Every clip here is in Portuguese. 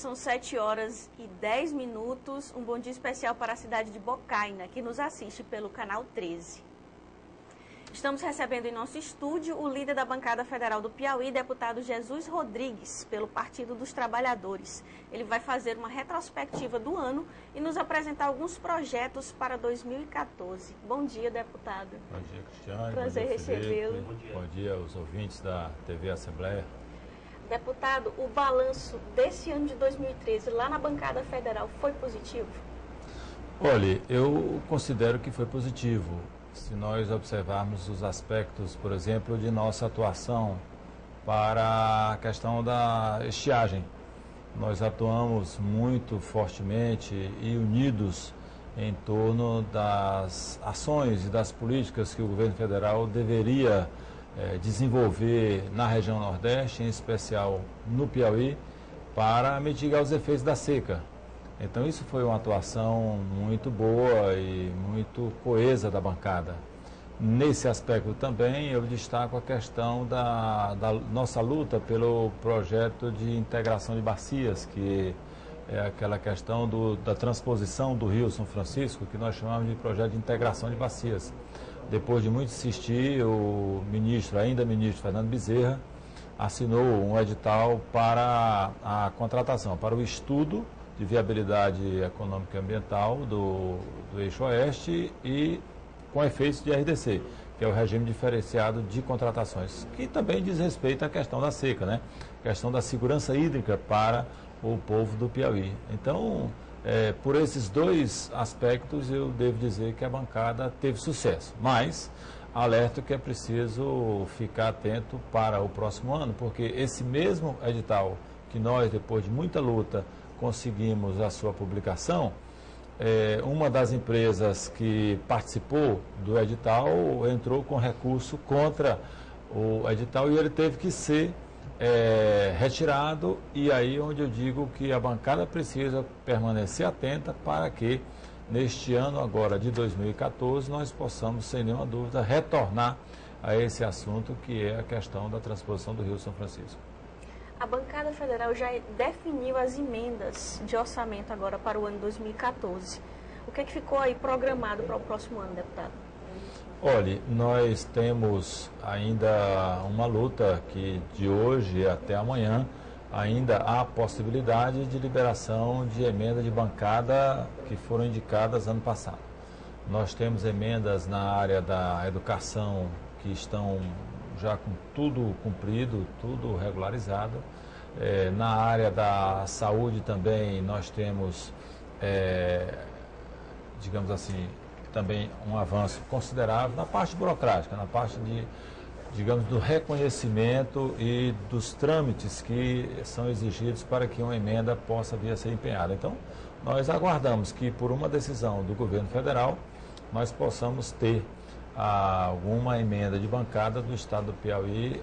são 7h10. Um bom dia especial para a cidade de Bocaina, que nos assiste pelo canal 13. Estamos recebendo em nosso estúdio o líder da bancada federal do Piauí, deputado Jesus Rodrigues, pelo Partido dos Trabalhadores. Ele vai fazer uma retrospectiva do ano e nos apresentar alguns projetos para 2014. Bom dia, deputado. Bom dia, Cristiane. Prazer recebê-lo. Bom dia aos ouvintes da TV Assembleia. Deputado, o balanço desse ano de 2013 lá na bancada federal foi positivo? Olha, eu considero que foi positivo. Se nós observarmos os aspectos, por exemplo, de nossa atuação para a questão da estiagem. Nós atuamos muito fortemente e unidos em torno das ações e das políticas que o governo federal deveria desenvolver na região Nordeste, em especial no Piauí, para mitigar os efeitos da seca. Então isso foi uma atuação muito boa e muito coesa da bancada. Nesse aspecto também eu destaco a questão da nossa luta pelo projeto de integração de bacias, que é aquela questão da transposição do Rio São Francisco, que nós chamamos de projeto de integração de bacias. Depois de muito insistir, o ainda ministro Fernando Bezerra, assinou um edital para a contratação, para o estudo de viabilidade econômica e ambiental do eixo oeste e com efeitos de RDC, que é o regime diferenciado de contratações, que também diz respeito à questão da seca, né? A questão da segurança hídrica para o povo do Piauí. Então, por esses dois aspectos, eu devo dizer que a bancada teve sucesso, mas alerto que é preciso ficar atento para o próximo ano, porque esse mesmo edital que nós, depois de muita luta, conseguimos a sua publicação, uma das empresas que participou do edital entrou com recurso contra o edital e ele teve que ser retirado, e aí onde eu digo que a bancada precisa permanecer atenta para que neste ano agora de 2014 nós possamos, sem nenhuma dúvida, retornar a esse assunto que é a questão da transposição do Rio São Francisco. A bancada federal já definiu as emendas de orçamento agora para o ano 2014. O que é que ficou aí programado para o próximo ano, deputado? Olha, nós temos ainda uma luta que de hoje até amanhã ainda há possibilidade de liberação de emenda de bancada que foram indicadas ano passado. Nós temos emendas na área da educação que estão já com tudo cumprido, tudo regularizado. Na área da saúde também nós temos, digamos assim, também um avanço considerável na parte burocrática, na parte digamos, do reconhecimento e dos trâmites que são exigidos para que uma emenda possa vir a ser empenhada. Então, nós aguardamos que por uma decisão do governo federal nós possamos ter alguma emenda de bancada do estado do Piauí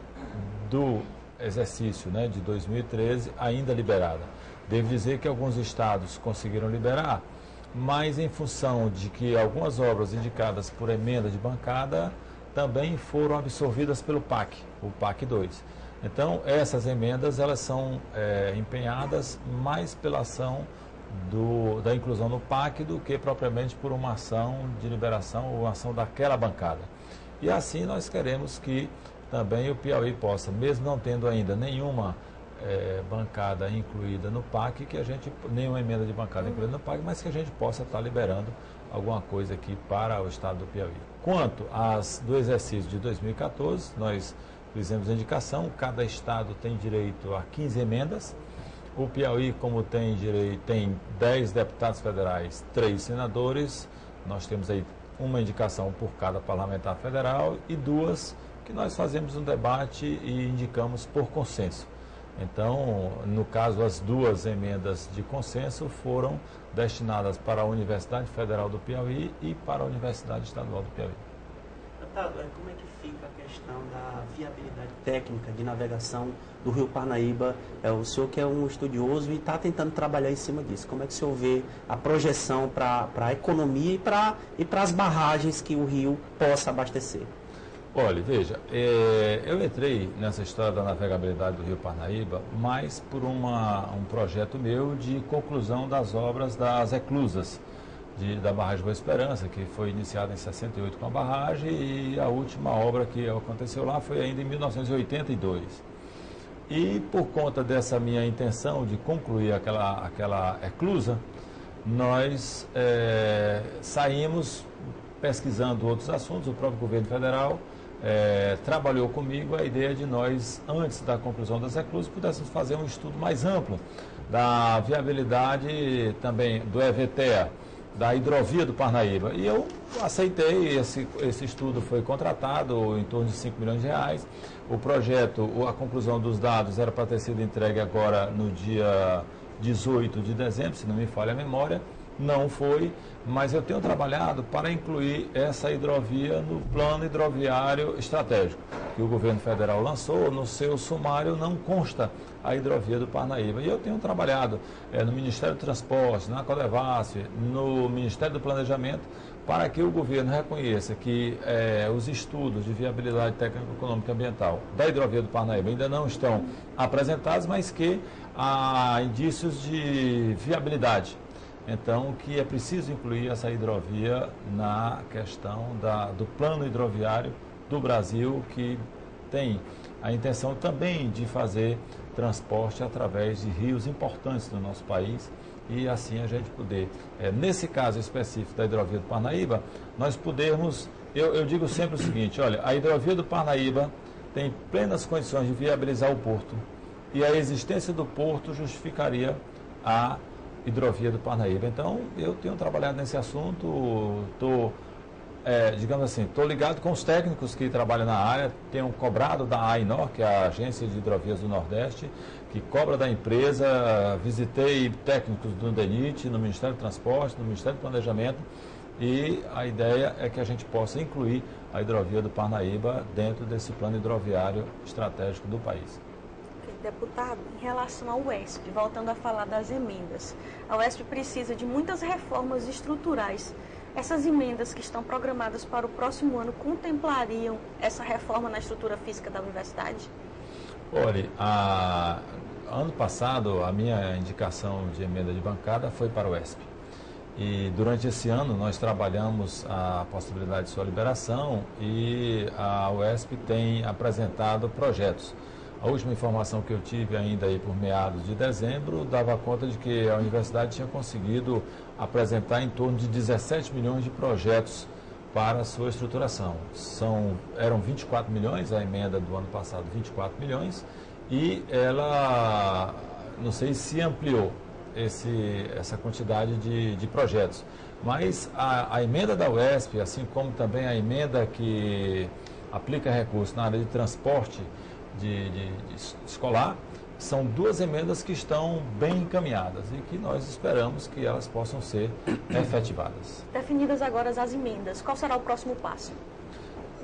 do exercício, né, de 2013 ainda liberada. Devo dizer que alguns estados conseguiram liberar, mas em função de que algumas obras indicadas por emenda de bancada também foram absorvidas pelo PAC, o PAC 2. Então, essas emendas elas são empenhadas mais pela ação da inclusão no PAC do que propriamente por uma ação de liberação ou uma ação daquela bancada. E assim nós queremos que também o Piauí possa, mesmo não tendo ainda nenhuma bancada incluída no PAC, nenhuma emenda de bancada incluída no PAC, mas que a gente possa estar liberando alguma coisa aqui para o estado do Piauí. Quanto do exercício de 2014, nós fizemos a indicação, cada estado tem direito a 15 emendas. O Piauí, como tem 10 deputados federais, 3 senadores, nós temos aí uma indicação por cada parlamentar federal e 2 que nós fazemos um debate e indicamos por consenso. Então, no caso, as 2 emendas de consenso foram destinadas para a Universidade Federal do Piauí e para a Universidade Estadual do Piauí. Deputado, como é que fica a questão da viabilidade técnica de navegação do Rio Parnaíba? O senhor que é um estudioso e está tentando trabalhar em cima disso. Como é que o senhor vê a projeção para a economia e para as barragens que o rio possa abastecer? Olha, veja, eu entrei nessa história da navegabilidade do Rio Parnaíba mais por um projeto meu de conclusão das obras das eclusas da barragem Boa Esperança, que foi iniciada em 68 com a barragem, e a última obra que aconteceu lá foi ainda em 1982. E por conta dessa minha intenção de concluir aquela eclusa, nós saímos pesquisando outros assuntos. O próprio governo federal trabalhou comigo a ideia de nós, antes da conclusão das eclusas, pudéssemos fazer um estudo mais amplo da viabilidade também do EVTEA, da hidrovia do Parnaíba. E eu aceitei, esse estudo foi contratado em torno de 5 milhões de reais. O projeto, a conclusão dos dados era para ter sido entregue agora no dia 18 de dezembro, se não me falha a memória. Não foi, mas eu tenho trabalhado para incluir essa hidrovia no plano hidroviário estratégico que o governo federal lançou. No seu sumário não consta a hidrovia do Parnaíba. E eu tenho trabalhado no Ministério do Transporte, na Codevasf, no Ministério do Planejamento, para que o governo reconheça que os estudos de viabilidade técnica, econômica e ambiental da hidrovia do Parnaíba ainda não estão apresentados, mas que há indícios de viabilidade. Então, que é preciso incluir essa hidrovia na questão do plano hidroviário do Brasil, que tem a intenção também de fazer transporte através de rios importantes do nosso país, e assim a gente poder, nesse caso específico da hidrovia do Parnaíba, nós podermos, eu digo sempre o seguinte, olha, a hidrovia do Parnaíba tem plenas condições de viabilizar o porto, e a existência do porto justificaria a hidrovia do Parnaíba. Então, eu tenho trabalhado nesse assunto, digamos assim, estou ligado com os técnicos que trabalham na área, tenho cobrado da AINOR, que é a Agência de Hidrovias do Nordeste, que cobra da empresa. Visitei técnicos do DENIT, no Ministério do Transporte, no Ministério do Planejamento, e a ideia é que a gente possa incluir a hidrovia do Parnaíba dentro desse plano hidroviário estratégico do país. Deputado, em relação ao UESP, voltando a falar das emendas, a UESP precisa de muitas reformas estruturais. Essas emendas que estão programadas para o próximo ano contemplariam essa reforma na estrutura física da universidade? Olha, ano passado a minha indicação de emenda de bancada foi para o UESP. E durante esse ano nós trabalhamos a possibilidade de sua liberação, e a UESP tem apresentado projetos. A última informação que eu tive ainda aí por meados de dezembro dava conta de que a universidade tinha conseguido apresentar em torno de 17 milhões de projetos para a sua estruturação. Eram 24 milhões, a emenda do ano passado 24 milhões, e ela, não sei se ampliou essa quantidade de projetos. Mas a emenda da UESP, assim como também a emenda que aplica recursos na área de transporte de escolar, são duas emendas que estão bem encaminhadas e que nós esperamos que elas possam ser efetivadas. Definidas agora as emendas, qual será o próximo passo?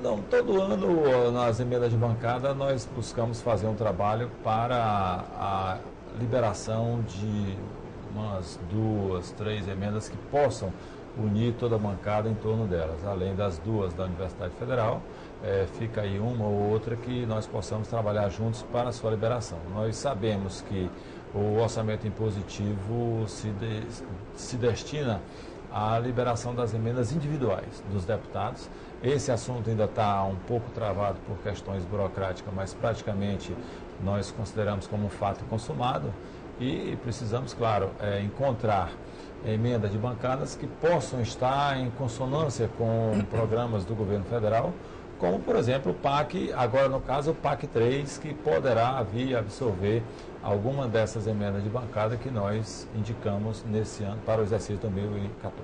Não, todo ano, nas emendas de bancada, nós buscamos fazer um trabalho para a liberação de umas 2, 3 emendas que possam unir toda a bancada em torno delas. Além das duas da Universidade Federal, fica aí uma ou outra que nós possamos trabalhar juntos para a sua liberação. Nós sabemos que o orçamento impositivo se destina à liberação das emendas individuais dos deputados. Esse assunto ainda está um pouco travado por questões burocráticas, mas praticamente nós consideramos como um fato consumado, e precisamos, claro, encontrar emendas de bancadas que possam estar em consonância com programas do governo federal, como, por exemplo, o PAC, agora no caso o PAC 3, que poderá vir a absorver alguma dessas emendas de bancada que nós indicamos nesse ano para o exercício 2014.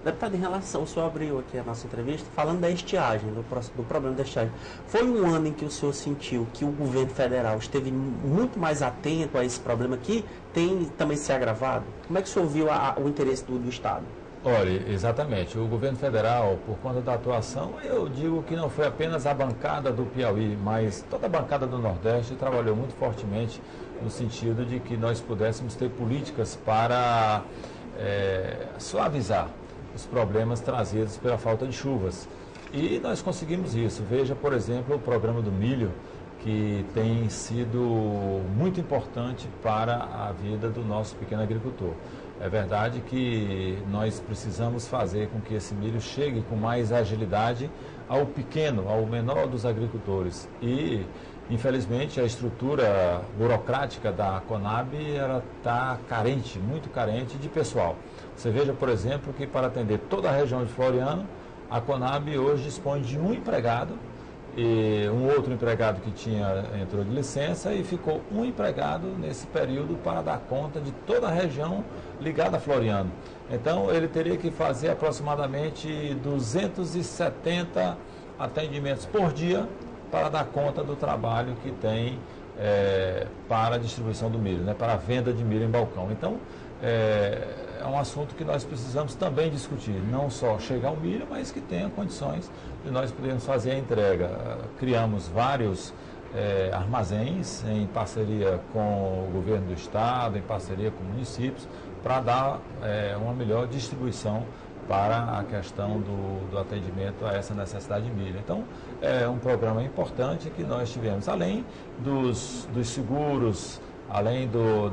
Deputado, em relação, o senhor abriu aqui a nossa entrevista falando da estiagem, do problema da estiagem. Foi um ano em que o senhor sentiu que o governo federal esteve muito mais atento a esse problema que tem também se agravado? Como é que o senhor viu o interesse do Estado? Olha, exatamente. O governo federal, por conta da atuação, eu digo que não foi apenas a bancada do Piauí, mas toda a bancada do Nordeste trabalhou muito fortemente no sentido de que nós pudéssemos ter políticas para suavizar os problemas trazidos pela falta de chuvas. E nós conseguimos isso. Veja, por exemplo, o programa do milho, que tem sido muito importante para a vida do nosso pequeno agricultor. É verdade que nós precisamos fazer com que esse milho chegue com mais agilidade ao pequeno, ao menor dos agricultores. E, infelizmente, a estrutura burocrática da Conab está carente, muito carente de pessoal. Você veja, por exemplo, que para atender toda a região de Floriano, a Conab hoje dispõe de um empregado, e um outro empregado que entrou de licença, e ficou um empregado nesse período para dar conta de toda a região ligada a Floriano. Então ele teria que fazer aproximadamente 270 atendimentos por dia para dar conta do trabalho que tem para a distribuição do milho, né, para a venda de milho em balcão. Então é um assunto que nós precisamos também discutir, não só chegar ao milho, mas que tenha condições de nós podermos fazer a entrega. Criamos vários armazéns em parceria com o governo do estado, em parceria com municípios, para dar uma melhor distribuição para a questão do atendimento a essa necessidade de milho. Então, é um programa importante que nós tivemos, além dos seguros, além do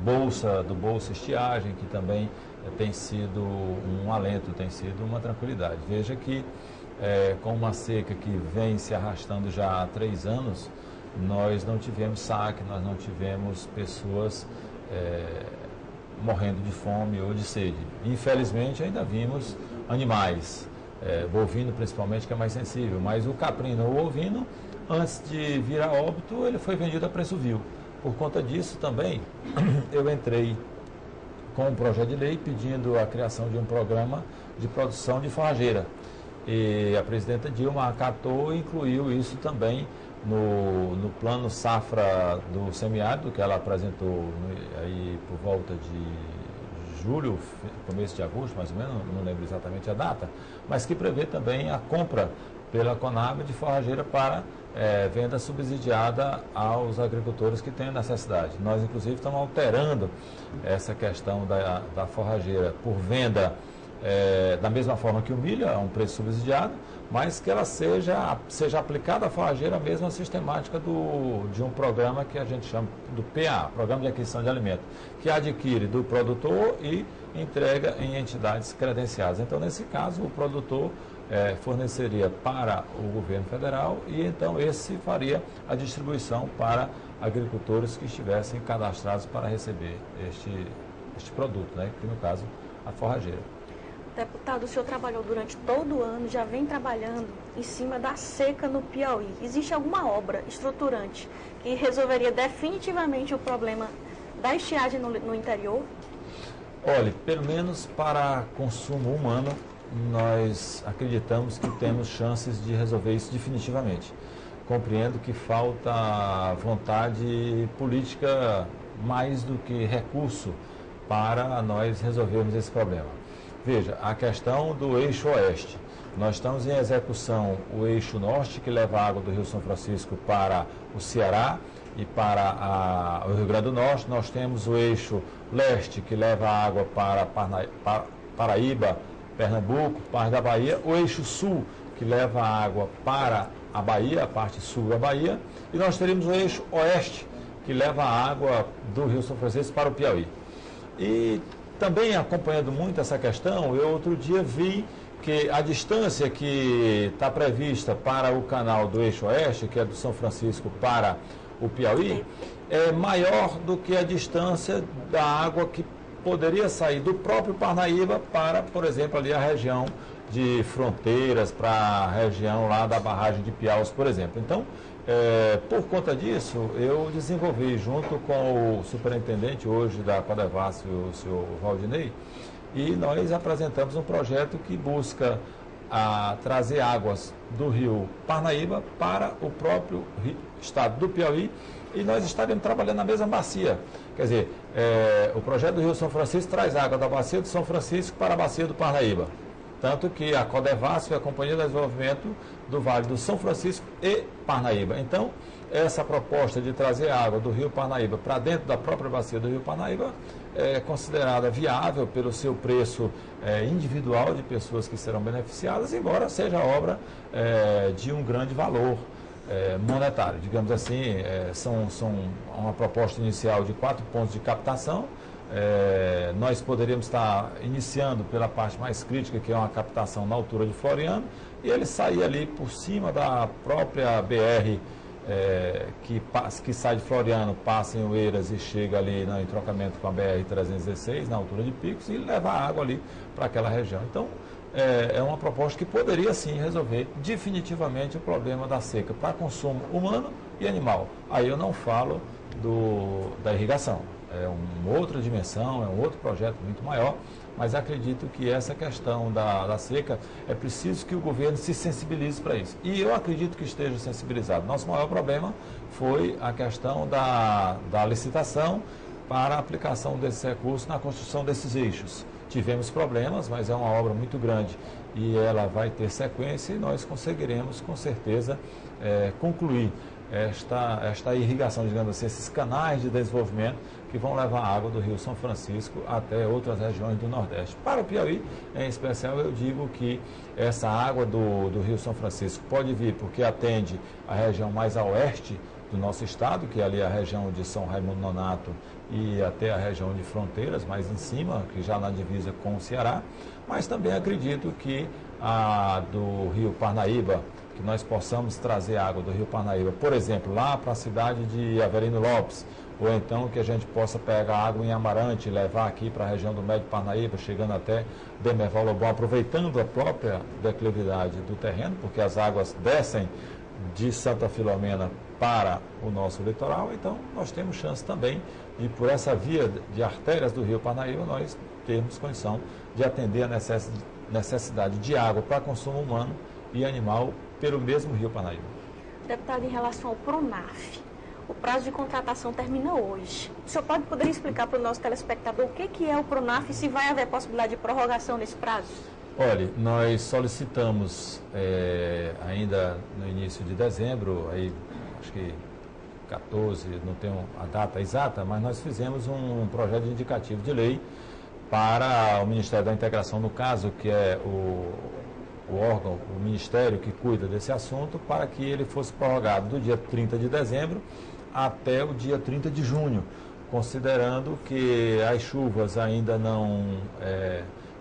Bolsa Estiagem, que também tem sido um alento, tem sido uma tranquilidade. Veja que com uma seca que vem se arrastando já há 3 anos, nós não tivemos saque, nós não tivemos pessoas morrendo de fome ou de sede. Infelizmente ainda vimos animais, bovino principalmente, que é mais sensível, mas o caprino ou o ovino, antes de vir a óbito, ele foi vendido a preço vil. Por conta disso também, eu entrei com um projeto de lei pedindo a criação de um programa de produção de forrageira. E a presidenta Dilma acatou e incluiu isso também no plano safra do semiárido, que ela apresentou aí por volta de julho, começo de agosto, mais ou menos, não lembro exatamente a data, mas que prevê também a compra pela Conab de forrageira para venda subsidiada aos agricultores que têm necessidade. Nós, inclusive, estamos alterando essa questão da forrageira por venda da mesma forma que o milho, a um preço subsidiado, mas que ela seja aplicada a forrageira a mesma sistemática de um programa que a gente chama do PA, Programa de Aquisição de Alimentos, que adquire do produtor e entrega em entidades credenciadas. Então, nesse caso, o produtor forneceria para o governo federal e então esse faria a distribuição para agricultores que estivessem cadastrados para receber este produto, né, que no caso a forrageira. Deputado, o senhor trabalhou durante todo o ano, já vem trabalhando em cima da seca no Piauí. Existe alguma obra estruturante que resolveria definitivamente o problema da estiagem no interior? Olha, pelo menos para consumo humano, nós acreditamos que temos chances de resolver isso definitivamente. Compreendo que falta vontade política mais do que recurso para nós resolvermos esse problema. Veja, a questão do eixo oeste. Nós estamos em execução o eixo norte, que leva a água do Rio São Francisco para o Ceará e para o Rio Grande do Norte. Nós temos o eixo leste, que leva a água para Paraíba, Pernambuco, parte da Bahia. O eixo sul, que leva a água para a Bahia, a parte sul da Bahia. E nós teremos o eixo oeste, que leva a água do Rio São Francisco para o Piauí. E também acompanhando muito essa questão, eu outro dia vi que a distância que está prevista para o canal do eixo oeste, que é do São Francisco para o Piauí, é maior do que a distância da água que poderia sair do próprio Parnaíba para, por exemplo, ali a região de Fronteiras, para a região lá da barragem de Piaus, por exemplo. Então, por conta disso, eu desenvolvi junto com o superintendente hoje da Codevasf, o senhor Valdinei, e nós apresentamos um projeto que busca trazer águas do rio Parnaíba para o próprio estado do Piauí, e nós estaremos trabalhando na mesma bacia. Quer dizer, o projeto do Rio São Francisco traz água da bacia do São Francisco para a bacia do Parnaíba. Tanto que a Codevasf é a Companhia de Desenvolvimento do Vale do São Francisco e Parnaíba. Então, essa proposta de trazer água do Rio Parnaíba para dentro da própria bacia do Rio Parnaíba é considerada viável pelo seu preço individual de pessoas que serão beneficiadas, embora seja obra de um grande valor monetário. Digamos assim, são uma proposta inicial de 4 pontos de captação. Nós poderíamos estar iniciando pela parte mais crítica, que é uma captação na altura de Floriano, e ele sair ali por cima da própria BR que sai de Floriano, passa em Oeiras e chega ali em trocamento com a BR-316, na altura de Picos, e levar água ali para aquela região. Então, é uma proposta que poderia sim resolver definitivamente o problema da seca para consumo humano e animal. Aí eu não falo da irrigação. É uma outra dimensão, é um outro projeto muito maior, mas acredito que essa questão da seca é preciso que o governo se sensibilize para isso. E eu acredito que esteja sensibilizado. Nosso maior problema foi a questão da licitação para a aplicação desses recursos na construção desses eixos. Tivemos problemas, mas é uma obra muito grande e ela vai ter sequência e nós conseguiremos, com certeza, concluir esta irrigação, digamos assim, esses canais de desenvolvimento que vão levar a água do Rio São Francisco até outras regiões do Nordeste. Para o Piauí, em especial, eu digo que essa água do Rio São Francisco pode vir porque atende a região mais a oeste do nosso estado, que é ali a região de São Raimundo Nonato e até a região de Fronteiras, mais em cima, que já na divisa com o Ceará, mas também acredito que a do Rio Parnaíba, que nós possamos trazer água do Rio Parnaíba, por exemplo, lá para a cidade de Avelino Lopes, ou então que a gente possa pegar água em Amarante e levar aqui para a região do Médio Parnaíba, chegando até Demerval Lobão, aproveitando a própria declividade do terreno, porque as águas descem de Santa Filomena para o nosso litoral, então nós temos chance também de, por essa via de artérias do Rio Parnaíba, nós termos condição de atender a necessidade de água para consumo humano e animal pelo mesmo Rio Parnaíba. Deputado, em relação ao PRONAF, o prazo de contratação termina hoje. O senhor poderia explicar para o nosso telespectador o que é o PRONAF e se vai haver possibilidade de prorrogação nesse prazo? Olha, nós solicitamos ainda no início de dezembro, aí acho que 14, não tenho a data exata, mas nós fizemos um projeto indicativo de lei para o Ministério da Integração, no caso, que é o órgão, o ministério que cuida desse assunto, para que ele fosse prorrogado do dia 30 de dezembro até o dia 30 de junho, considerando que as chuvas ainda não,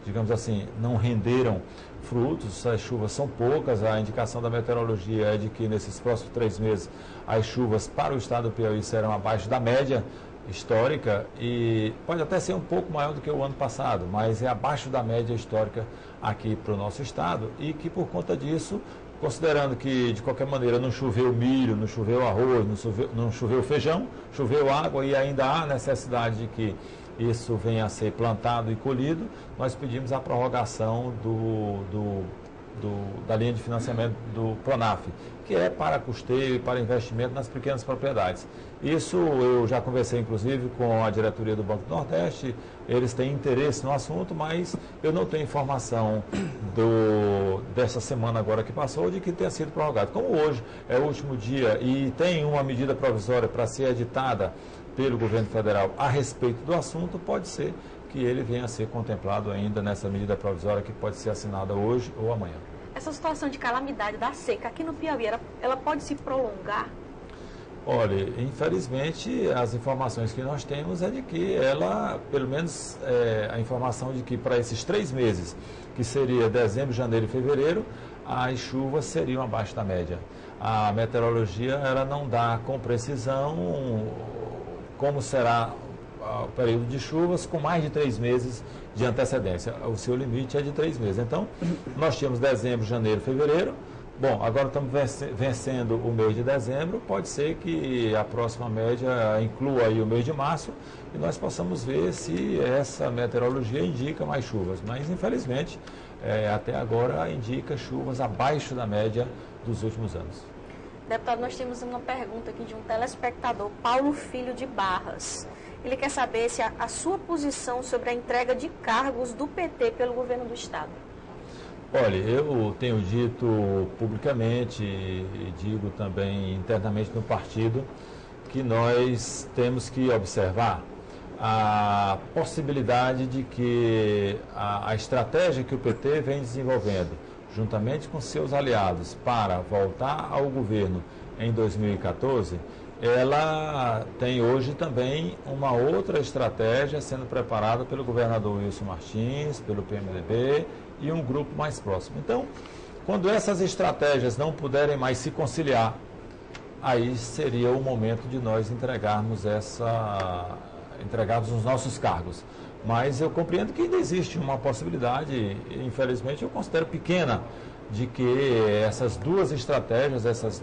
digamos assim, não renderam frutos, as chuvas são poucas, a indicação da meteorologia é de que nesses próximos 3 meses as chuvas para o estado do Piauí serão abaixo da média histórica e pode até ser um pouco maior do que o ano passado, mas é abaixo da média histórica aqui para o nosso estado e que por conta disso, considerando que de qualquer maneira não choveu milho, não choveu arroz, não choveu feijão, choveu água e ainda há necessidade de que isso venha a ser plantado e colhido, nós pedimos a prorrogação da linha de financiamento do PRONAF, que é para custeio e para investimento nas pequenas propriedades. Isso eu já conversei inclusive com a diretoria do Banco do Nordeste, eles têm interesse no assunto, mas eu não tenho informação dessa semana agora que passou de que tenha sido prorrogado. Como hoje é o último dia e tem uma medida provisória para ser editada pelo governo federal a respeito do assunto, pode ser que ele venha a ser contemplado ainda nessa medida provisória que pode ser assinada hoje ou amanhã. Essa situação de calamidade da seca aqui no Piauí, ela pode se prolongar? Olha, infelizmente as informações que nós temos é de que ela, pelo menos a informação de que para esses 3 meses, que seria dezembro, janeiro e fevereiro, as chuvas seriam abaixo da média. A meteorologia ela não dá com precisão como será o período de chuvas com mais de 3 meses de antecedência. O seu limite é de 3 meses. Então, nós tínhamos dezembro, janeiro, fevereiro. Bom, agora estamos vencendo o mês de dezembro, pode ser que a próxima média inclua aí o mês de março e nós possamos ver se essa meteorologia indica mais chuvas. Mas, infelizmente, até agora indica chuvas abaixo da média dos últimos anos. Deputado, nós temos uma pergunta aqui de um telespectador, Paulo Filho de Barras. Ele quer saber se a sua posição sobre a entrega de cargos do PT pelo governo do Estado. Olha, eu tenho dito publicamente e digo também internamente no partido que nós temos que observar a possibilidade de que a estratégia que o PT vem desenvolvendo, juntamente com seus aliados, para voltar ao governo em 2014, ela tem hoje também uma outra estratégia sendo preparada pelo governador Wilson Martins, pelo PMDB e um grupo mais próximo. Então, quando essas estratégias não puderem mais se conciliar, aí seria o momento de nós entregarmos os nossos cargos. Mas eu compreendo que ainda existe uma possibilidade, infelizmente eu considero pequena, de que essas duas estratégias, esses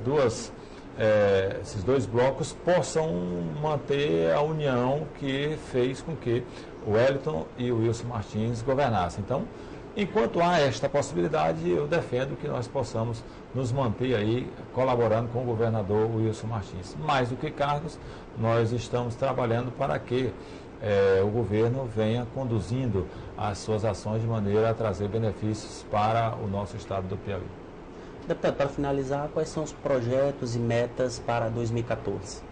dois blocos possam manter a união que fez com que o Wellington e o Wilson Martins governassem. Então, enquanto há esta possibilidade, eu defendo que nós possamos nos manter aí colaborando com o governador Wilson Martins. Mais do que cargos, nós estamos trabalhando para que o governo venha conduzindo as suas ações de maneira a trazer benefícios para o nosso estado do Piauí. Deputado, para finalizar, quais são os projetos e metas para 2014?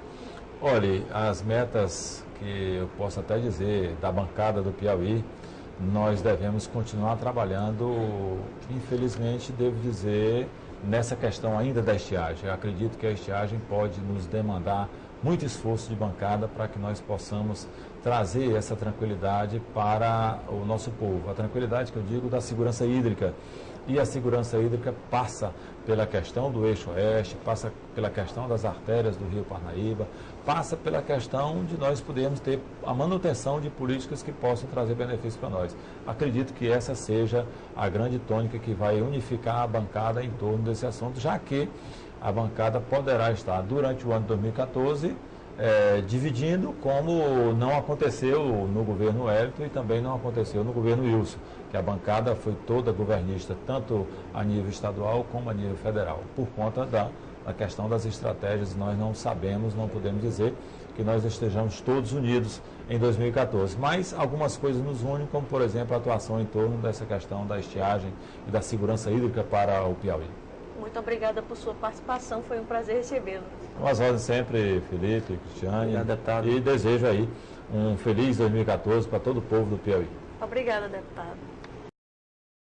Olha, as metas que eu posso até dizer da bancada do Piauí, nós devemos continuar trabalhando, infelizmente, devo dizer, nessa questão ainda da estiagem. Eu acredito que a estiagem pode nos demandar muito esforço de bancada para que nós possamos trazer essa tranquilidade para o nosso povo. A tranquilidade que eu digo da segurança hídrica. E a segurança hídrica passa pela questão do eixo oeste, passa pela questão das artérias do Rio Parnaíba, passa pela questão de nós podermos ter a manutenção de políticas que possam trazer benefícios para nós. Acredito que essa seja a grande tônica que vai unificar a bancada em torno desse assunto, já que a bancada poderá estar durante o ano de 2014 dividindo, como não aconteceu no governo Wellington e também não aconteceu no governo Wilson, que a bancada foi toda governista, tanto a nível estadual como a nível federal, por conta da questão das estratégias. Nós não sabemos, não podemos dizer que nós estejamos todos unidos em 2014, mas algumas coisas nos unem, como por exemplo a atuação em torno dessa questão da estiagem e da segurança hídrica para o Piauí. Muito obrigada por sua participação, foi um prazer recebê-lo. Umas ordens sempre, Felipe, Cristiane, deputado. E desejo aí um feliz 2014 para todo o povo do Piauí. Obrigada, deputado.